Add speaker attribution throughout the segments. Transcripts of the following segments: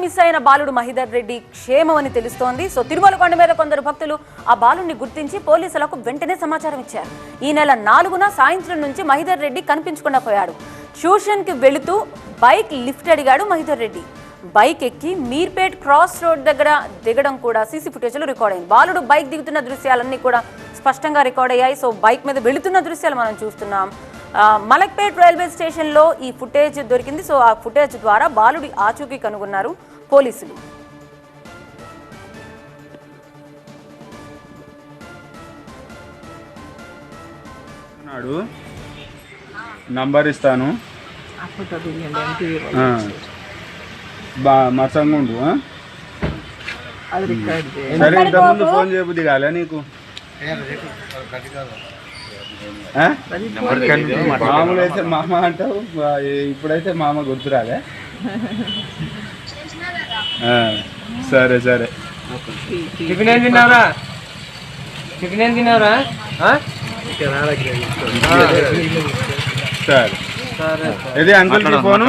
Speaker 1: Miss అయిన బాలుడు మహిదర్ రెడ్డి క్షేమం అని తెలుస్తోంది. సో తిరుమల కొండ మీద కొందరు భక్తులు ఆ బాలుడిని గుర్తించి పోలీసులకు వెంటనే సమాచారం ఇచ్చారు. ఈ నెల 4న సాయంత్రం నుంచి మహిదర్ రెడ్డి కనిపించకుండా పోయాడు. ట్యూషన్కి వెళుతూ బైక్ లిఫ్ట్ అడిగాడు మహిదర్ రెడ్డి. బైక్ ఎక్కి మీర్పేట్ క్రాస్ రోడ్ దగ్గర దిగడం కూడా సీసీ ఫుటేజ్లో రికార్డ్ అయింది. బాలుడు బైక్ దిగుతున్న దృశ్యాలన్నీ కూడా స్పష్టంగా రికార్డ్ అయ్యాయి. సో బైక్ మీద వెళుతున్న దృశ్యాలు మనం చూస్తున్నాం. మలక్పేట్ రైల్వే స్టేషన్లో ఈ ఫుటేజ్ దొరికింది. సో ఆ ఫుటేజ్ ద్వారా బాలుడి ఆచూకీ కనుగొన్నారు పోలీసులు.
Speaker 2: నంబర్ ఇస్తాను, మసంగుండు. సరే, ఇంతకుముందు ఫోన్ చేయబుద్ది కాలే నీకు? మామూలు అయితే మామ అంటావు, ఇప్పుడైతే మామ గుర్తురాలే. సరే సరే.
Speaker 3: టిఫిన్ ఏం తిన్నావురా? టిఫిన్ ఏం తిన్నావురా?
Speaker 2: సరే ఇది అంకుల్కి ఫోను.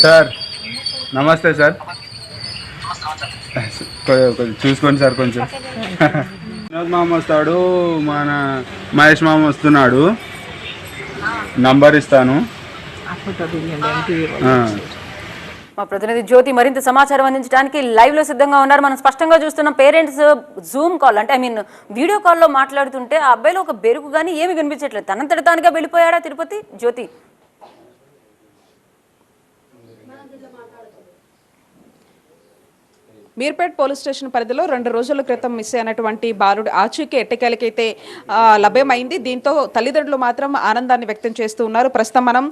Speaker 2: సార్ నమస్తే సార్. చూసుకోండి సార్ కొంచెం. వినోద్ మామ వస్తాడు, మన మహేష్ మామ వస్తున్నాడు. నంబర్ ఇస్తాను.
Speaker 1: మా ప్రతినిధి జ్యోతి మరింత సమాచారం అందించడానికి లైవ్ లో సిద్ధంగా ఉన్నారు. మనం స్పష్టంగా చూస్తున్న పేరెంట్స్ జూమ్ కాల్ అంటే వీడియో కాల్లో మాట్లాడుతుంటే ఆ అబ్బాయిలో ఒక బెరుకు కానీ ఏమి కనిపించట్లేదు. తనంతట తానుగా వెళ్ళిపోయాడా తిరుపతి? జ్యోతి,
Speaker 4: మీర్పేట్ పోలీస్ స్టేషన్ పరిధిలో 2 రోజుల క్రితం మిస్ అయినటువంటి బాలుడు ఆచూకీ ఎట్టకేలకైతే లభ్యమైంది. దీంతో తల్లిదండ్రులు మాత్రం ఆనందాన్ని వ్యక్తం చేస్తూ ఉన్నారు. ప్రస్తుతం మనం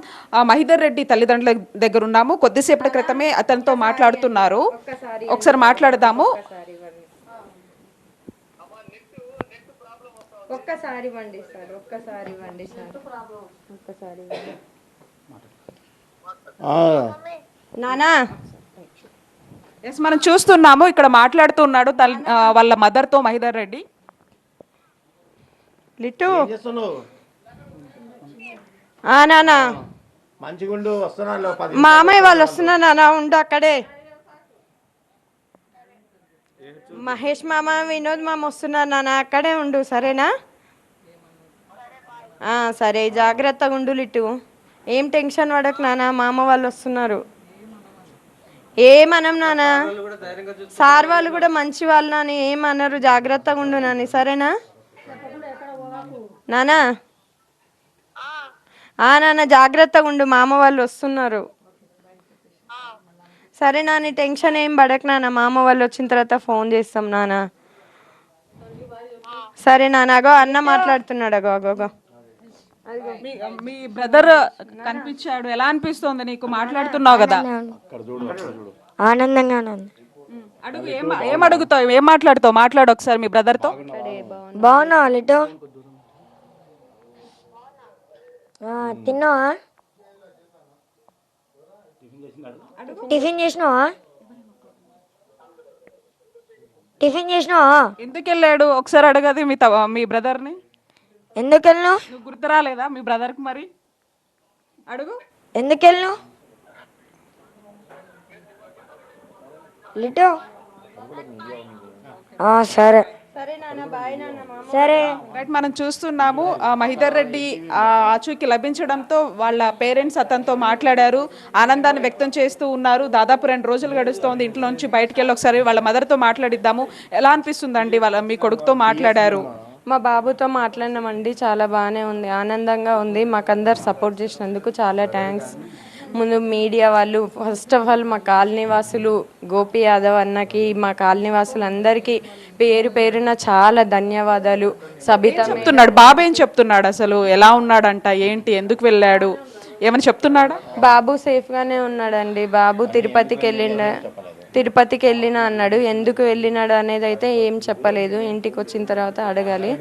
Speaker 4: మహిదర్ రెడ్డి తల్లిదండ్రుల దగ్గర ఉన్నాము. కొద్దిసేపటి క్రితమే అతనితో మాట్లాడుతున్నారు. ఒకసారి మాట్లాడదాము.
Speaker 5: నానా
Speaker 4: ఎస్, మనం చూస్తున్నాము ఇక్కడ మాట్లాడుతున్నాడు వాళ్ళ మదర్తో మహిదర్ రెడ్డి.
Speaker 5: లిట్టు నానా మామయ్య వాళ్ళు వస్తున్నా నానా, ఉండు అక్కడే. మహేష్ మామ వినోద్ మామ వస్తున్నారు నాన్న, అక్కడే ఉండు సరేనా? సరే, జాగ్రత్తగా ఉండు లిట్టు. ఏం టెన్షన్ పడకు నాన్న, మామ వాళ్ళు వస్తున్నారు. ఏమనం నాన్న, సార్ వాళ్ళు కూడా మంచి వాళ్ళు నాని, ఏమన్నారు. జాగ్రత్తగా ఉండు నాని, సరేనా నానా? నాన్న జాగ్రత్తగా ఉండు, మామ వాళ్ళు వస్తున్నారు. సరే నాని, టెన్షన్ ఏం పడకు నాన్న, మామ వాళ్ళు వచ్చిన తర్వాత ఫోన్ చేస్తాం నాన్న. సరే నాన్న. అగో అన్న మాట్లాడుతున్నాడు. అగో అగోగో
Speaker 4: మీ బ్రదర్ కనిపించాడు. ఎలా అనిపిస్తోంది నీకు? మాట్లాడుతున్నావు కదా.
Speaker 5: ఆనందంగా
Speaker 4: అడుగు, ఏం అడుగుతావు, ఏం మాట్లాడుతావు? మాట్లాడు ఒకసారి మీ బ్రదర్ తో.
Speaker 5: బాగున్నావా లిటో? తిన్నావా? టిఫిన్ చేసినావా?
Speaker 4: ఎందుకు వెళ్ళాడు ఒకసారి అడగది మీ బ్రదర్ ని.
Speaker 5: ఎందుకు వెళ్ళినావు?
Speaker 4: నువ్వు గుర్తు రాలేదా మీ బ్రదర్ కి? మరి అడుగు,
Speaker 5: ఎందుకు వెళ్ళినావు లిటో? సరే సరే.
Speaker 4: మనం చూస్తున్నాము మహిదర్ రెడ్డి ఆచూకీ లభించడంతో వాళ్ళ పేరెంట్స్ అతనితో మాట్లాడారు, ఆనందాన్ని వ్యక్తం చేస్తూ ఉన్నారు. దాదాపు 2 రోజులు గడుస్తోంది. ఇంట్లో నుంచి బయటకు వెళ్ళి ఒకసారి వాళ్ళ మదర్తో మాట్లాడిద్దాము. ఎలా అనిపిస్తుందండి మీ కొడుకుతో మాట్లాడారు?
Speaker 5: మా బాబుతో మాట్లాడినామండి, చాలా బాగానే ఉంది, ఆనందంగా ఉంది. మాకందరు సపోర్ట్ చేసినందుకు చాలా థ్యాంక్స్. ముందు మీడియా వాళ్ళు, ఫస్ట్ ఆఫ్ ఆల్ మా కాలనీ వాసులు, గోపి యాదవ్ అన్నకి, మా కాలనీ వాసులు అందరికీ పేరు పేరున చాలా ధన్యవాదాలు. సబితా
Speaker 4: చెప్తున్నాడు బాబు, ఏం చెప్తున్నాడు అసలు? ఎలా ఉన్నాడంట, ఏంటి, ఎందుకు వెళ్ళాడు, ఏమని చెప్తున్నాడా?
Speaker 5: బాబు సేఫ్గానే ఉన్నాడండి. బాబు తిరుపతికి వెళ్ళినా అన్నాడు. ఎందుకు వెళ్ళినాడు అనేది అయితే ఏం చెప్పలేదు, ఇంటికి వచ్చిన తర్వాత అడగాలి.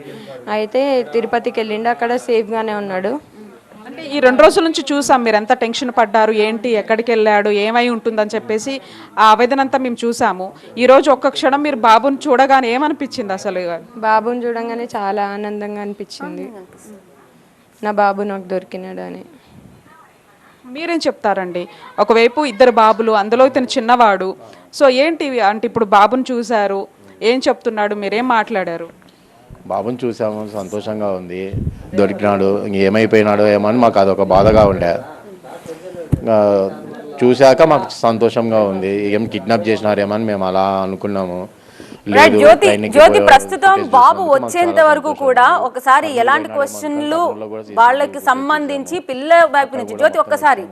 Speaker 5: అయితే తిరుపతికి వెళ్ళిండు, అక్కడ సేఫ్గానే ఉన్నాడు.
Speaker 4: అంటే ఈ 2 రోజుల నుంచి చూసాం మీరు ఎంత టెన్షన్ పడ్డారు, ఏంటి, ఎక్కడికి వెళ్ళాడు, ఏమై ఉంటుందని చెప్పేసి ఆ ఆవేదన అంతా మేము చూసాము. ఈ రోజు ఒక్క క్షణం మీరు బాబుని చూడగానే ఏమనిపించింది అసలు?
Speaker 5: బాబుని చూడగానే చాలా ఆనందంగా అనిపించింది, నా బాబు నాకు దొరికినాడు అని.
Speaker 4: మీరేం చెప్తారండి? ఒకవైపు ఇద్దరు బాబులు, అందులో ఇతను చిన్నవాడు. సో ఏంటి అంటే ఇప్పుడు బాబుని చూశారు, ఏం చెప్తున్నాడు, మీరేం మాట్లాడారు?
Speaker 6: బాబుని చూసాము, సంతోషంగా ఉంది. దొరికినాడు, ఏమైపోయినాడో ఏమో అని మాకు అదొక బాధగా ఉండే. చూశాక మాకు సంతోషంగా ఉంది. ఏం కిడ్నాప్ చేసినారేమని మేము అలా అనుకున్నాము.
Speaker 1: రైట్
Speaker 6: లేదు,
Speaker 1: జ్యోతి,
Speaker 6: ట్రైన్కి
Speaker 1: జ్యోతి
Speaker 6: పోయే
Speaker 1: ప్రస్తుతం
Speaker 6: టికెట్స్
Speaker 1: బాబు
Speaker 6: చూసినందుకు మాకు
Speaker 1: వచ్చేంత
Speaker 6: చాలా
Speaker 1: వరకు
Speaker 6: సంతోషంగా
Speaker 1: కూడా
Speaker 6: ఉంది.
Speaker 1: ఒకసారి ఎలాంటి
Speaker 6: కర్నూలు
Speaker 1: క్వశ్చన్లు
Speaker 6: కర్నూలులో కూడా
Speaker 1: వాళ్ళకి సంబంధించి పిల్ల వైపు నుంచి జ్యోతి ఒక్కసారి